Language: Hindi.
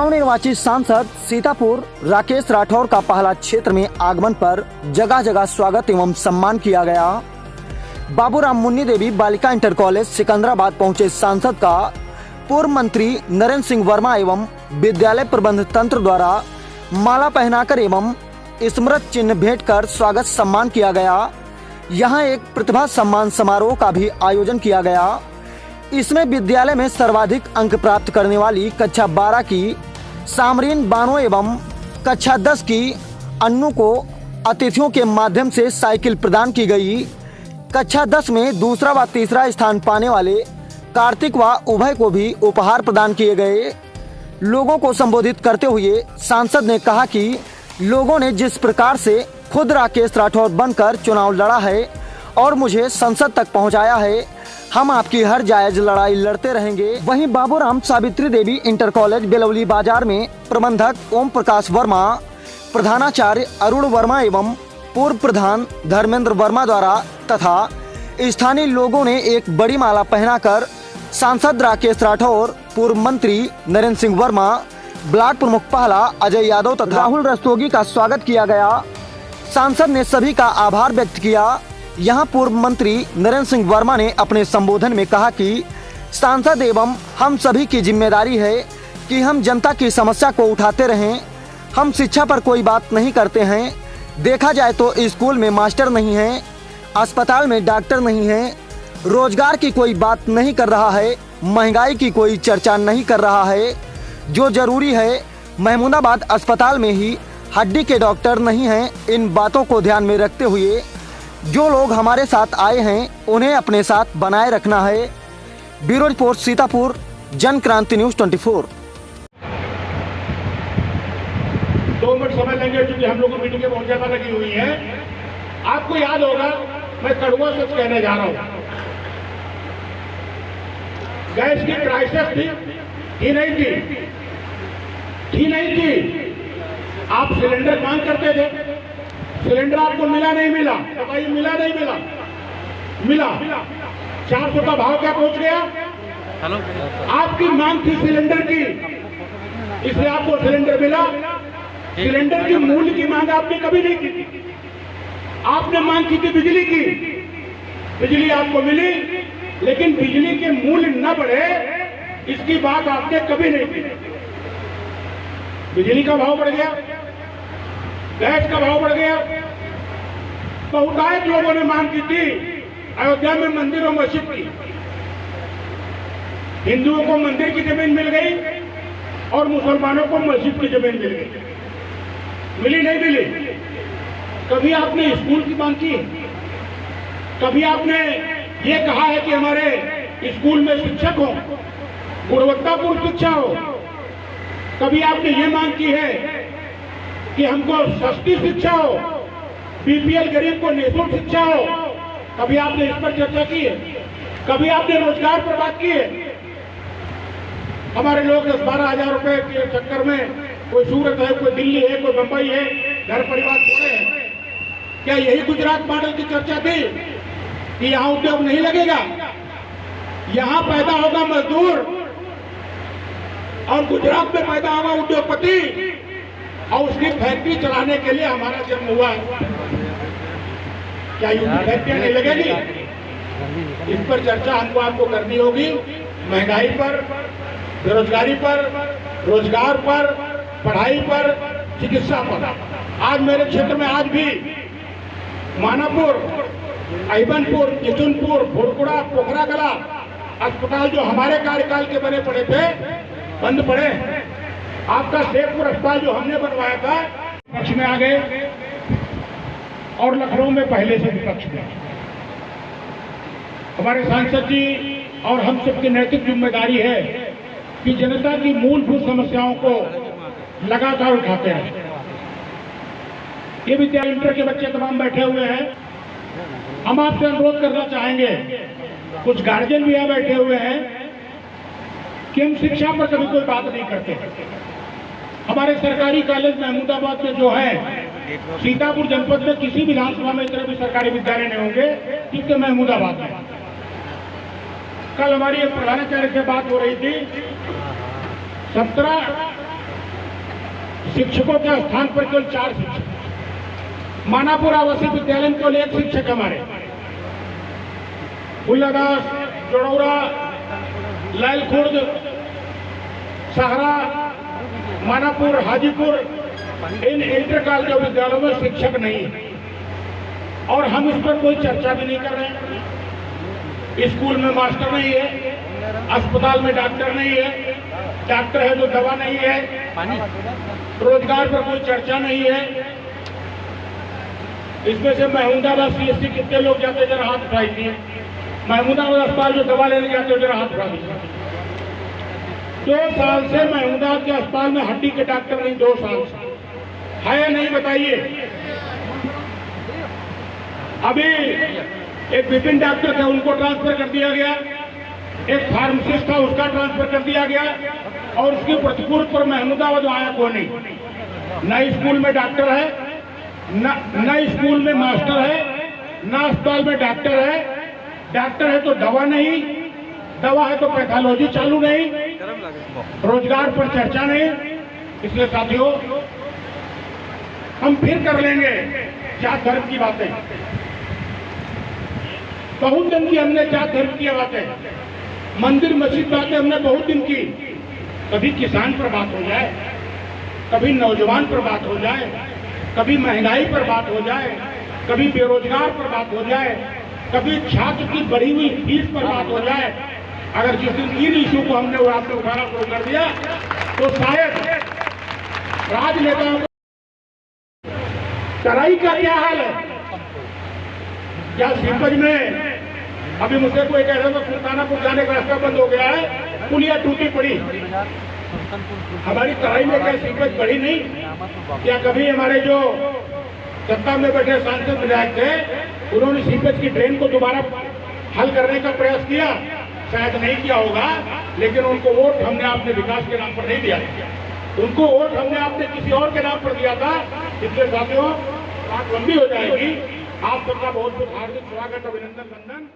नवनिर्वाचित सांसद सीतापुर राकेश राठौर का पहला क्षेत्र में आगमन पर जगह जगह स्वागत एवं सम्मान किया गया। बाबूराम मुन्नी देवी बालिका इंटर कॉलेज सिकंदराबाद पहुंचे सांसद का पूर्व मंत्री नरेंद्र सिंह वर्मा एवं विद्यालय प्रबंध तंत्र द्वारा माला पहनाकर एवं स्मृति चिन्ह भेंट कर स्वागत सम्मान किया गया। यहां एक प्रतिभा सम्मान समारोह का भी आयोजन किया गया। इसमें विद्यालय में सर्वाधिक अंक प्राप्त करने वाली कक्षा 12 की सामरीन बानो एवं कक्षा 10 की अन्नू को अतिथियों के माध्यम से साइकिल प्रदान की गई। कक्षा 10 में दूसरा व तीसरा स्थान पाने वाले कार्तिक व उभय को भी उपहार प्रदान किए गए। लोगों को संबोधित करते हुए सांसद ने कहा कि लोगों ने जिस प्रकार से खुद राकेश राठौर बनकर चुनाव लड़ा है और मुझे संसद तक पहुंचाया है, हम आपकी हर जायज लड़ाई लड़ते रहेंगे। वहीं बाबूराम सावित्री देवी इंटर कॉलेज बेलौली बाजार में प्रबंधक ओम प्रकाश वर्मा, प्रधानाचार्य अरुण वर्मा एवं पूर्व प्रधान धर्मेंद्र वर्मा द्वारा तथा स्थानीय लोगों ने एक बड़ी माला पहनाकर सांसद राकेश राठौर, पूर्व मंत्री नरेंद्र सिंह वर्मा, ब्लॉक प्रमुख पहला अजय यादव तथा राहुल रस्तोगी का स्वागत किया गया। सांसद ने सभी का आभार व्यक्त किया। यहां पूर्व मंत्री नरेंद्र सिंह वर्मा ने अपने संबोधन में कहा कि सांसद एवं हम सभी की जिम्मेदारी है कि हम जनता की समस्या को उठाते रहें। हम शिक्षा पर कोई बात नहीं करते हैं। देखा जाए तो स्कूल में मास्टर नहीं है, अस्पताल में डॉक्टर नहीं है, रोजगार की कोई बात नहीं कर रहा है, महंगाई की कोई चर्चा नहीं कर रहा है। जो जरूरी है, महमूदाबाद अस्पताल में ही हड्डी के डॉक्टर नहीं हैं। इन बातों को ध्यान में रखते हुए जो लोग हमारे साथ आए हैं उन्हें अपने साथ बनाए रखना है। Bureau report Sitapur, Jan Kranti news 24। 2 minute समय लेंगे क्योंकि हम लोग को मीटिंग में बहुत ज्यादा लगी हुई है। आपको याद होगा, मैं कड़वा सच कहने जा रहा हूं। गैस की क्राइसिस थी नहीं थी। आप सिलेंडर मांग करते थे, सिलेंडर आपको मिला नहीं मिला? बताइए, मिला नहीं मिला? 400 का भाव क्या पहुंच गया? आपकी मांग थी सिलेंडर की, इसलिए आपको सिलेंडर मिला। सिलेंडर की मूल्य की मांग आपने कभी नहीं की थी। आपने मांग की थी बिजली की, बिजली आपको मिली, लेकिन बिजली के मूल्य न बढ़े इसकी बात आपने कभी नहीं की। बिजली का भाव बढ़ गया, गैस का भाव बढ़ गया। बहुतायत लोगों ने मांग की थी अयोध्या में मंदिर और मस्जिद की। हिंदुओं को मंदिर की जमीन मिल गई और मुसलमानों को मस्जिद की जमीन मिल गई। मिली नहीं मिली? कभी आपने स्कूल की मांग की? कभी आपने ये कहा है कि हमारे स्कूल में शिक्षक हो, गुणवत्तापूर्ण शिक्षा हो? कभी आपने ये मांग की है कि हमको सस्ती शिक्षा हो, बीपीएल गरीब को निःशुल्क शिक्षा हो? कभी आपने इस पर चर्चा की है? कभी आपने रोजगार पर बात की है? हमारे लोग 10-12 हजार रुपए के चक्कर में, कोई सूरत है, कोई दिल्ली है, कोई मुंबई है, घर परिवार छोड़े हैं। क्या यही गुजरात मॉडल की चर्चा थी कि यहां उद्योग नहीं लगेगा, यहां पैदा होगा मजदूर और गुजरात में पैदा होगा उद्योगपति और उसकी फैक्ट्री चलाने के लिए हमारा जन्म हुआ है? क्या यूपी फैक्ट्रियां नहीं लगेगी? इस पर चर्चा हमको आपको करनी होगी। महंगाई पर, बेरोजगारी पर, रोजगार पर, पढ़ाई पर, चिकित्सा पर। आज मेरे क्षेत्र में आज भी मानापुर, अहिबनपुर, किशुनपुर, भोरकुड़ा, पोखराकला अस्पताल जो हमारे कार्यकाल के बने पड़े थे बंद पड़े। आपका शेखपुर अस्पताल जो हमने बनवाया था पक्ष में आ गए और लखनऊ में पहले से विपक्ष में। हमारे सांसद जी और हम सबकी नैतिक जिम्मेदारी है कि जनता की मूलभूत समस्याओं को लगातार उठाते हैं। ये विद्यालय इंटर के बच्चे तमाम बैठे हुए हैं। हम आपसे अनुरोध करना चाहेंगे, कुछ गार्जियन भी यहाँ बैठे हुए हैं, कि हम शिक्षा पर कभी कोई बात नहीं करते। हमारे सरकारी कॉलेज महमूदाबाद में जो है, सीतापुर जनपद में किसी विधानसभा में इतने भी सरकारी विद्यालय नहीं होंगे जितने महमूदाबाद में। कल हमारी एक प्रधानाचार्य से बात हो रही थी, शिक्षकों के स्थान पर केवल 4 शिक्षक। मानापुर आवासीय विद्यालय में केवल 1 शिक्षक हमारे। फुल्लादास, जड़ौरा, लालखुर्द, सहारा, मानापुर, हाजीपुर, इन इंटर कॉलेज विद्यालयों में शिक्षक नहीं है और हम इस पर कोई चर्चा भी नहीं कर रहे हैं। स्कूल में मास्टर नहीं है, अस्पताल में डॉक्टर नहीं है, डॉक्टर है तो दवा नहीं है, रोजगार पर कोई चर्चा नहीं है। इसमें से महमूदाबाद CSC कितने लोग जाते जरा हाथ उठाई दिए। महमूदाबाद अस्पताल जो दवा लेने जाते जरा हाथ उठा दीजिए। 2 साल से महमूदाबाद के अस्पताल में हड्डी के डॉक्टर नहीं, 2 साल से है या नहीं बताइए। अभी एक विपिन डॉक्टर थे, उनको ट्रांसफर कर दिया गया। एक फार्मासिस्ट था, उसका ट्रांसफर कर दिया गया और उसकी प्रतिकूल पर महमूदाबाद आया कोई नहीं। न स्कूल में डॉक्टर है, न स्कूल में मास्टर है, न अस्पताल में डॉक्टर है। डॉक्टर है तो दवा नहीं, दवा है तो पैथोलॉजी चालू नहीं, रोजगार पर चर्चा नहीं। इसलिए साथियों, हम फिर कर लेंगे जात धर्म की बातें। बहुत दिन की हमने जात धर्म की बातें, मंदिर मस्जिद बातें हमने बहुत दिन की। कभी किसान पर बात हो जाए, कभी नौजवान पर बात हो जाए, कभी महंगाई पर बात हो जाए, कभी बेरोजगार पर बात हो जाए, कभी छात्र की बढ़ी हुई फीस पर बात हो जाए। अगर जिस दिन इन इशू को हमने आपने उठाना शुरू कर दिया तो शायद राजनेताओं को तराई का क्या हाल है। क्या सीपज में अभी मुझसे कोई कह रहा था सुल्तानापुर जाने का रास्ता बंद हो गया है, पुलिया टूटी पड़ी। हमारी तराई में क्या सीपज बढ़ी नहीं? क्या कभी हमारे जो सत्ता में बैठे सांसद विधायक थे उन्होंने सीपज की ड्रेन को दोबारा हल करने का प्रयास किया? शायद नहीं किया होगा, लेकिन उनको वोट हमने आपने विकास के नाम पर नहीं दिया, उनको वोट हमने आपने किसी और के नाम पर दिया था। इसलिए साथियों, बात लंबी हो जाएगी। आप सबका बहुत बहुत हार्दिक स्वागत, अभिनंदन, वंदन।